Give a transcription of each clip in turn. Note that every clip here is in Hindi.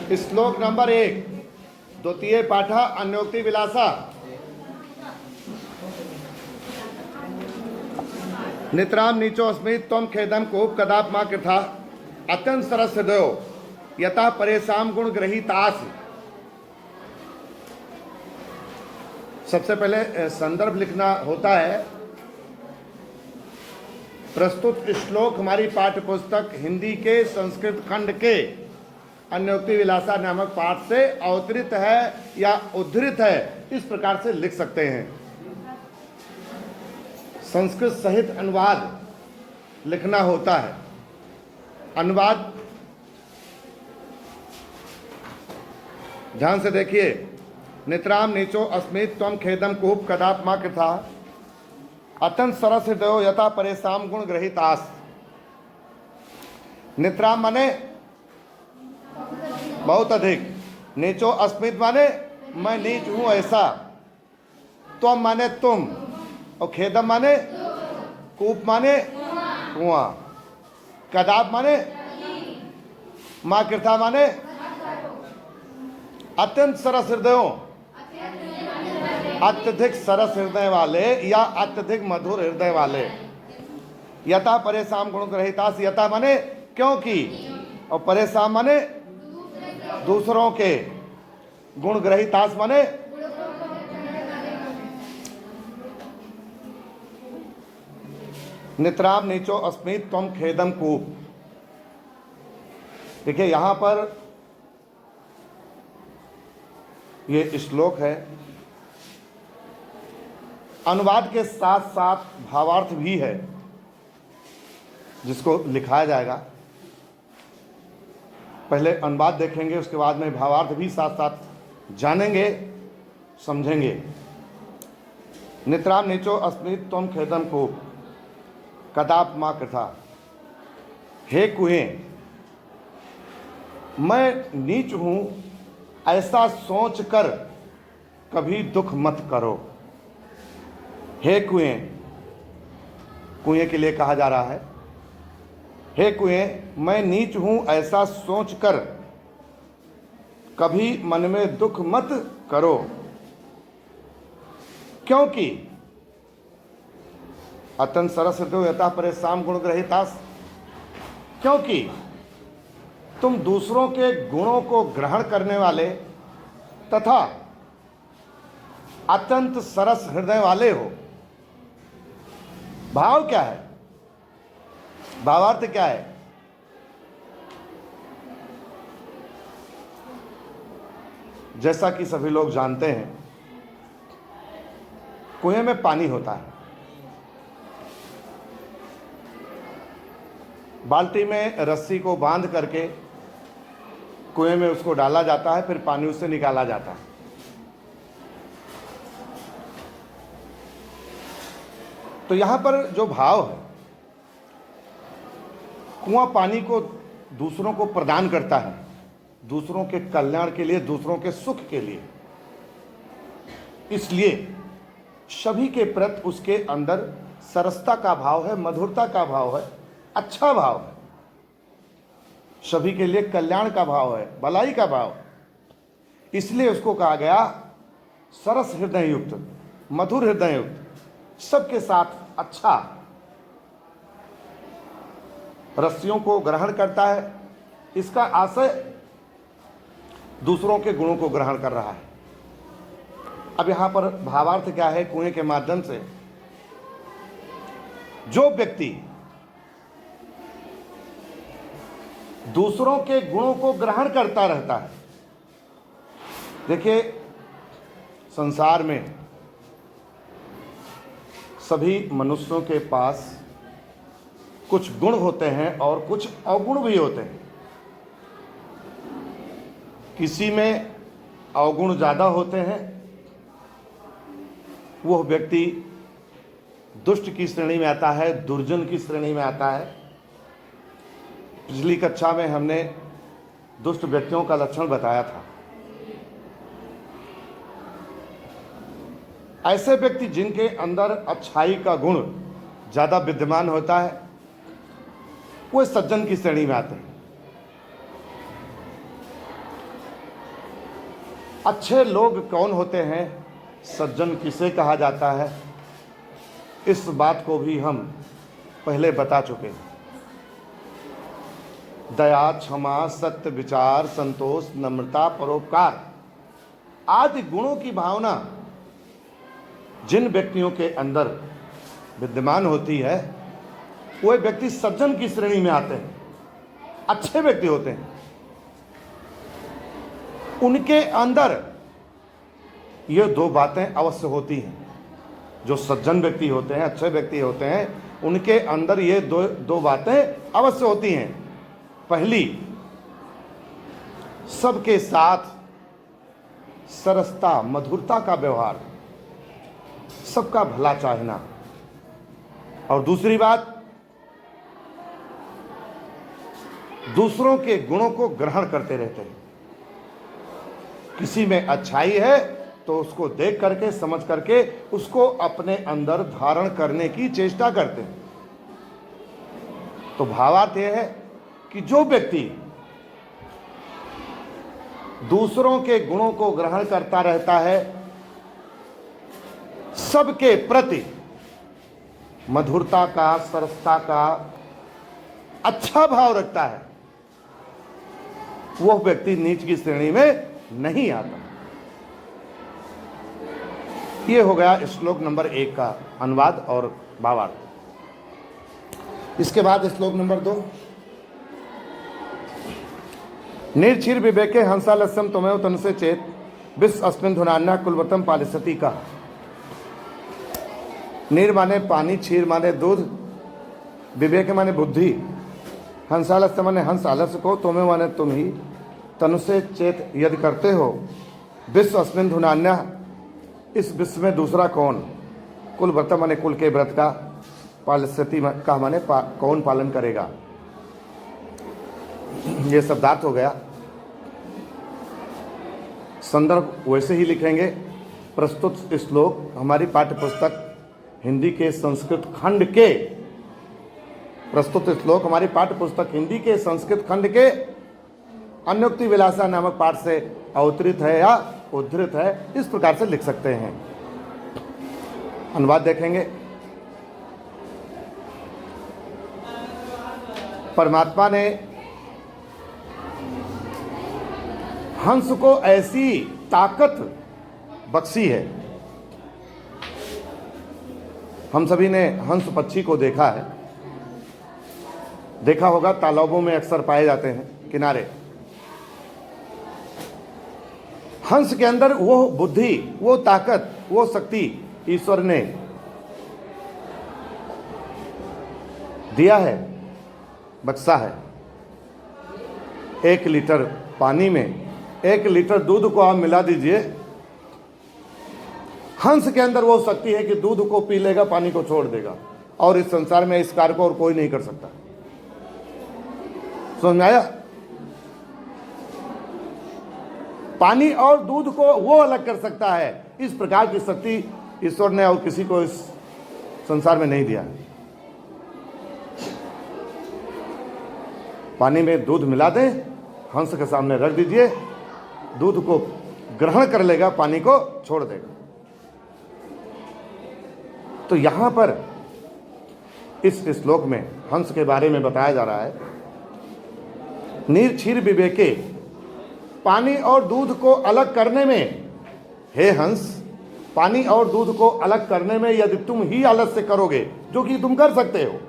श्लोक नंबर 1 द्वितीय पाठ अन्योक्ति विलासा। नितराम नीचो अस्मि त्वं खेदम कोप कदाप मा कृथा अत्यंत सरस हृदयो यथा परेशान गुण ग्रहीतास। सबसे पहले संदर्भ लिखना होता है। प्रस्तुत श्लोक हमारी पाठ्य पुस्तक हिंदी के संस्कृत खंड के अन्योक्ति विलासा नामक पाठ से अवतरित है या उद्धृत है, इस प्रकार से लिख सकते हैं। संस्कृत सहित अनुवाद लिखना होता है। अनुवाद ध्यान से देखिए। नितराम नीचो अस्मि त्वं खेदम कूप कदाप मा कृथा अत्यंत सरस हृदयो यथा परेशान गुण ग्रहीतास। नितराम माने बहुत अधिक, नीचो अस्मित माने मैं नीच हूं ऐसा, त्वम माने तुम, और खेदम माने कूप माने कुआं, कदाप माने मां कृथा माने अत्यंत सरस हृदयों, अत्यधिक सरस हृदय वाले या अत्यधिक मधुर हृदय वाले। यथा परेशान गुण ग्रहीतास, यथा माने क्योंकि, और परेशान माने दूसरों के, गुण ग्रहीतास माने नितराम नीचो अस्मि त्वं खेदम कूप। देखिए यहां पर ये श्लोक है। अनुवाद के साथ साथ भावार्थ भी है जिसको लिखाया जाएगा। पहले अनुवाद देखेंगे, उसके बाद में भावार्थ भी साथ साथ जानेंगे, समझेंगे। नितराम नीचो अस्मि त्वं खेदम कूप कदाप मा कृथा। हे कुएं, मैं नीच हूं ऐसा सोचकर कभी दुख मत करो। हे कुएं, कुएं के लिए कहा जा रहा है। हे कुएं, मैं नीच हूं ऐसा सोचकर कभी मन में दुख मत करो, क्योंकि अत्यंत सरस हृदयो यथा परेशान गुण ग्रहीतास, क्योंकि तुम दूसरों के गुणों को ग्रहण करने वाले तथा अत्यंत सरस हृदय वाले हो। भाव क्या है, भावार्थ क्या है? जैसा कि सभी लोग जानते हैं, कुएं में पानी होता है। बाल्टी में रस्सी को बांध करके कुएं में उसको डाला जाता है, फिर पानी उससे निकाला जाता है। तो यहां पर जो भाव है, कुआं पानी को दूसरों को प्रदान करता है, दूसरों के कल्याण के लिए, दूसरों के सुख के लिए। इसलिए सभी के प्रति उसके अंदर सरसता का भाव है, मधुरता का भाव है, अच्छा भाव है, सभी के लिए कल्याण का भाव है, भलाई का भाव। इसलिए उसको कहा गया सरस हृदय युक्त, मधुर हृदय युक्त, सबके साथ अच्छा, रस्सियों को ग्रहण करता है। इसका आशय दूसरों के गुणों को ग्रहण कर रहा है। अब यहां पर भावार्थ क्या है? कुएं के माध्यम से जो व्यक्ति दूसरों के गुणों को ग्रहण करता रहता है। देखिए संसार में सभी मनुष्यों के पास कुछ गुण होते हैं और कुछ अवगुण भी होते हैं। किसी में अवगुण ज़्यादा होते हैं, वह व्यक्ति दुष्ट की श्रेणी में आता है, दुर्जन की श्रेणी में आता है। पिछली कक्षा में हमने दुष्ट व्यक्तियों का लक्षण बताया था। ऐसे व्यक्ति जिनके अंदर अच्छाई का गुण ज़्यादा विद्यमान होता है, वो सज्जन की श्रेणी में आते हैं। अच्छे लोग कौन होते हैं, सज्जन किसे कहा जाता है, इस बात को भी हम पहले बता चुके हैं। दया, क्षमा, सत्य, विचार, संतोष, नम्रता, परोपकार आदि गुणों की भावना जिन व्यक्तियों के अंदर विद्यमान होती है, वो व्यक्ति सज्जन की श्रेणी में आते हैं, अच्छे व्यक्ति होते हैं। उनके अंदर ये दो बातें अवश्य होती हैं। जो सज्जन व्यक्ति होते हैं, अच्छे व्यक्ति होते हैं, उनके अंदर ये दो बातें अवश्य होती हैं। पहली, सबके साथ सरसता, मधुरता का व्यवहार, सबका भला चाहना। और दूसरी बात, दूसरों के गुणों को ग्रहण करते रहते हैं। किसी में अच्छाई है तो उसको देख करके, समझ करके उसको अपने अंदर धारण करने की चेष्टा करते हैं। तो भावार्थ यह है कि जो व्यक्ति दूसरों के गुणों को ग्रहण करता रहता है, सबके प्रति मधुरता का, सरसता का अच्छा भाव रखता है, वह व्यक्ति नीच की श्रेणी में नहीं आता। यह हो गया श्लोक नंबर 1 का अनुवाद और भावार्थ। इसके बाद श्लोक नंबर 2, निर्क्षीर विवेके हंसालस्यम त्वमेव तनुषे चेत विश्व अस्मिन् धुनान्यः कुलव्रतं पालिष्यति का। नीर माने पानी, क्षीर माने दूध, विवेक माने बुद्धि, हंसालस्य माने हंस आलस्य को, त्वमेव माने तुम ही, तनुषे चेत यदि करते हो, विश्व अस्मिन् धुनान्यः इस विश्व में दूसरा कौन, कुलव्रतं माने कुल के व्रत का, पालिष्यति का माने कौन पालन करेगा। ये शब्दार्थ हो गया। संदर्भ वैसे ही लिखेंगे। प्रस्तुत श्लोक हमारी पाठ्य पुस्तक हिंदी के संस्कृत खंड के, प्रस्तुत श्लोक हमारी पाठ्य पुस्तक हिंदी के संस्कृत खंड के अन्योक्ति विलासा नामक पाठ से अवतरित है या उद्धृत है, इस प्रकार से लिख सकते हैं। अनुवाद देखेंगे। परमात्मा ने हंस को ऐसी ताकत बख्शी है। हम सभी ने हंस पक्षी को देखा है, देखा होगा, तालाबों में अक्सर पाए जाते हैं किनारे। हंस के अंदर वो बुद्धि, वो ताकत, वो शक्ति ईश्वर ने दिया है, बख्शा है। 1 लीटर पानी में 1 लीटर दूध को आप मिला दीजिए, हंस के अंदर वो शक्ति है कि दूध को पी लेगा, पानी को छोड़ देगा, और इस संसार में इस कार्य को और कोई नहीं कर सकता। समझ में आया? पानी और दूध को वो अलग कर सकता है, इस प्रकार की शक्ति ईश्वर ने और किसी को इस संसार में नहीं दिया। पानी में दूध मिला दें, हंस के सामने रख दीजिए, दूध को ग्रहण कर लेगा, पानी को छोड़ देगा। तो यहां पर इस श्लोक में हंस के बारे में बताया जा रहा है। नीर क्षीर विवेके, पानी और दूध को अलग करने में, हे हंस, पानी और दूध को अलग करने में यदि तुम ही आलस्य करोगे, जो कि तुम कर सकते हो,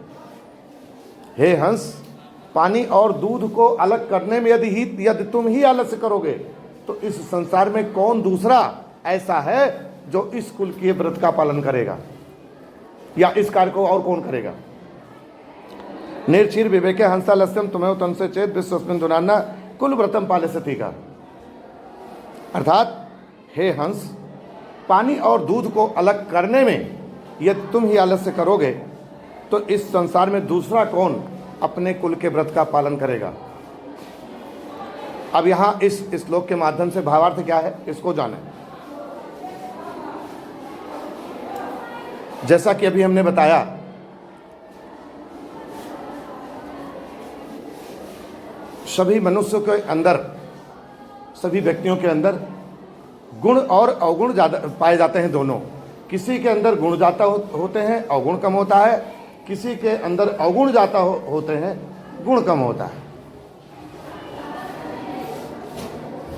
हे हंस, पानी और दूध को अलग करने में यदि तुम ही आलस्य करोगे, तो इस संसार में कौन दूसरा ऐसा है जो इस कुल के व्रत का पालन करेगा, या इस कार्य को और कौन करेगा। निर्क्षीर विवेके हंसालस्यम त्वमेव तनुषे चेत विश्व अस्मिन् धुनान्यः कुलव्रतं पालिष्यति का। अर्थात हे हंस, पानी और दूध को अलग करने में यदि तुम ही आलस्य करोगे, तो इस संसार में दूसरा कौन अपने कुल के व्रत का पालन करेगा। अब यहां इस श्लोक के माध्यम से भावार्थ क्या है, इसको जानें। जैसा कि अभी हमने बताया, सभी मनुष्यों के अंदर, सभी व्यक्तियों के अंदर गुण और अवगुण ज़्यादा पाए जाते हैं दोनों। किसी के अंदर गुण ज़्यादा होते हैं, अवगुण कम होता है। किसी के अंदर अवगुण ज़्यादा होते हैं, गुण कम होता है।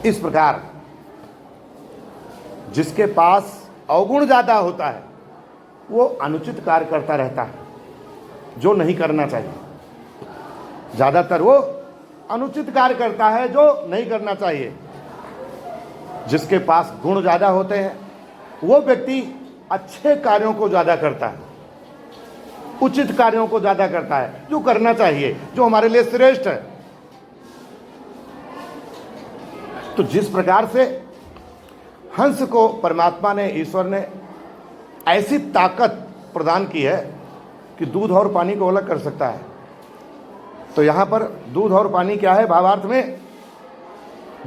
इस प्रकार जिसके पास अवगुण ज़्यादा होता है वो अनुचित कार्य करता रहता है, जो नहीं करना चाहिए। ज़्यादातर वो अनुचित कार्य करता है जो नहीं करना चाहिए। जिसके पास गुण ज़्यादा होते हैं वो व्यक्ति अच्छे कार्यों को ज़्यादा करता है, उचित कार्यों को ज़्यादा करता है, जो करना चाहिए, जो हमारे लिए श्रेष्ठ है। तो जिस प्रकार से हंस को परमात्मा ने, ईश्वर ने ऐसी ताकत प्रदान की है कि दूध और पानी को अलग कर सकता है, तो यहां पर दूध और पानी क्या है? भावार्थ में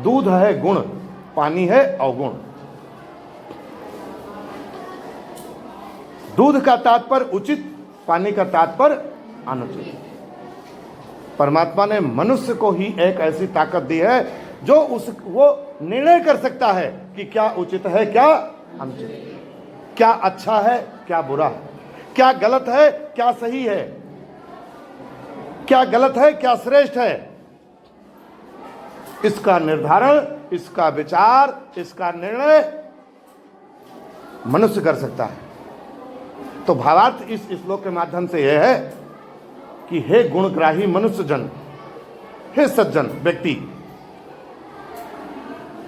दूध है गुण, पानी है अवगुण। दूध का तात्पर्य उचित, पानी का तात्पर्य अनुचित। परमात्मा ने मनुष्य को ही एक ऐसी ताकत दी है जो वो निर्णय कर सकता है कि क्या उचित है, क्या अनुचित, क्या अच्छा है, क्या बुरा है, क्या गलत है, क्या सही है, क्या गलत है, क्या श्रेष्ठ है। इसका निर्धारण, इसका विचार, इसका निर्णय मनुष्य कर सकता है। तो भावार्थ इस श्लोक के माध्यम से यह है कि हे गुणग्राही मनुष्य जन, हे सज्जन व्यक्ति,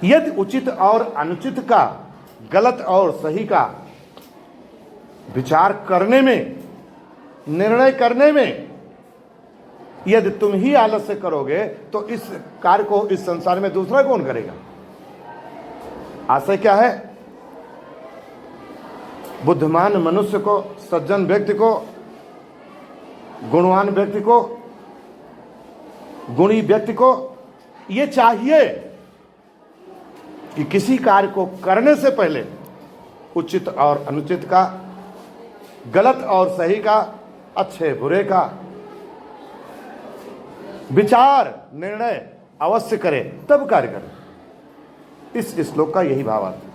यदि उचित और अनुचित का, गलत और सही का विचार करने में, निर्णय करने में यदि तुम ही आलस्य करोगे तो इस कार्य को इस संसार में दूसरा कौन करेगा? आशय क्या है? बुद्धिमान मनुष्य को, सज्जन व्यक्ति को, गुणवान व्यक्ति को, गुणी व्यक्ति को यह चाहिए कि किसी कार्य को करने से पहले उचित और अनुचित का, गलत और सही का, अच्छे बुरे का विचार, निर्णय अवश्य करे, तब कार्य करे। इस श्लोक का यही भावार्थ है।